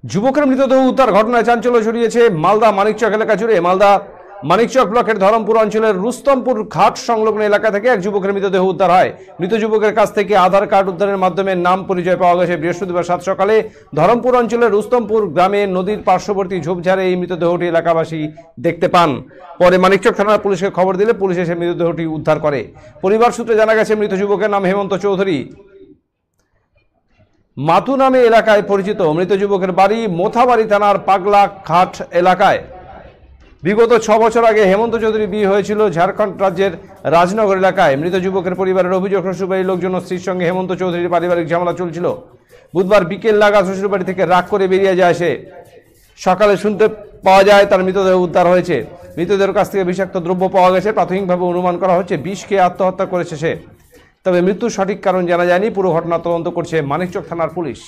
যুবকের মৃতদেহ উদ্ধার ঘটনায় চাঞ্চল্য ছড়িয়েছে মালদা মানিকচক এলাকা জুড়ে। মালদা মানিকচক ব্লকের ধরমপুর অঞ্চলের রুস্তমপুর ঘাট সংলগ্ন এলাকা থেকে এক যুবকের মৃতদেহ উদ্ধার হয়। মৃত যুবকের কাছ থেকে আধার কার্ড উদ্ধারের মাধ্যমে নাম পরিচয় পাওয়া গেছে। বৃহস্পতিবার 7 সকালে ধরমপুর অঞ্চলের রুস্তমপুর গ্রামে নদীর পার্শ্ববর্তী ঝোপঝাড়ে এই মৃতদেহটি এলাকাবাসী দেখতে পান। পরে মানিকচক থানার পুলিশকে খবর দিলে পুলিশ এসে মৃতদেহটি উদ্ধার করে। পরিবার সূত্রে জানা গেছে মৃত যুবকের নাম হেমন্ত চৌধুরী, মাতু নামে এলাকায় পরিচিত। মৃত যুবকের বাড়ি মোথাবাড়ি থানার পাগলা ঘাট এলাকায়। বিগত 6 বছর আগে হেমন্ত চৌধুরী বিয়ে হয়েছিল ঝাড়খণ্ড রাজ্যের রাজনগর এলাকায়। মৃত যুবকের পরিবারের অভিযোগ, শ্বশুরবাড়ির লোকজন ও স্ত্রীর সঙ্গে হেমন্ত চৌধুরীর পারিবারিক ঝামেলা চলছিল। বুধবার বিকেল নাগাদ শ্বশুরবাড়ি থেকে রাগ করে বেরিয়ে যায় সে। সকালে শুনতে পাওয়া যায় তার মৃতদেহ উদ্ধার হয়েছে। মৃতদেহের কাছ থেকে বিষাক্ত দ্রব্য পাওয়া গেছে। প্রাথমিকভাবে অনুমান করা হচ্ছে বিষ খেয়ে আত্মহত্যা করেছে সে, তবে মৃত্যুর সঠিক কারণ জানা যায়নি। পুরো ঘটনা তদন্ত করছে মানিকচক থানার পুলিশ।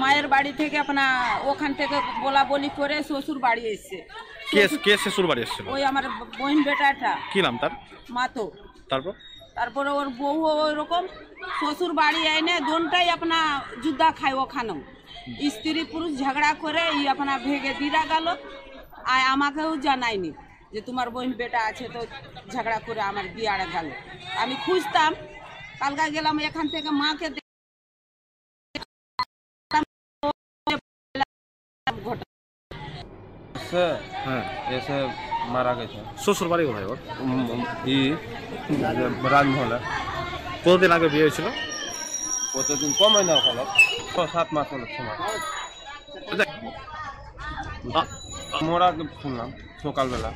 মায়ের বাড়ি থেকে ওখান থেকে বলা বলি করে শ্বশুর বাড়ি এসছে। কে শ্বশুর বাড়ি এসেছিল? ওই আমার বোন বেটাটা। কি নাম তার? মাতো। তারপরে ওর বউ ওরকম শ্বশুর বাড়ি এনে দোনটাই যুদ্ধা খায় ওখানেও। স্ত্রী পুরুষ ঝগড়া করে ভেঙে দিরা গেল। আর আমাকেও জানায়নি যে তোমার বোন বেটা আছে, তো ঝগড়া করে আমার দিয়ে আড়া গেল। আমি খুঁজতাম, কালকা গেলাম এখান থেকে মাকে ऐसे मारा गया था। শ্বশুর বাড়ি কোথায় ওর? রাজমহলে। কতদিন আগে বিয়ে হয়েছিল? কতদিন, কম হয় না, ওখানে 6-7 মাস হলো সময়। মোরা শুনলাম সকালবেলা।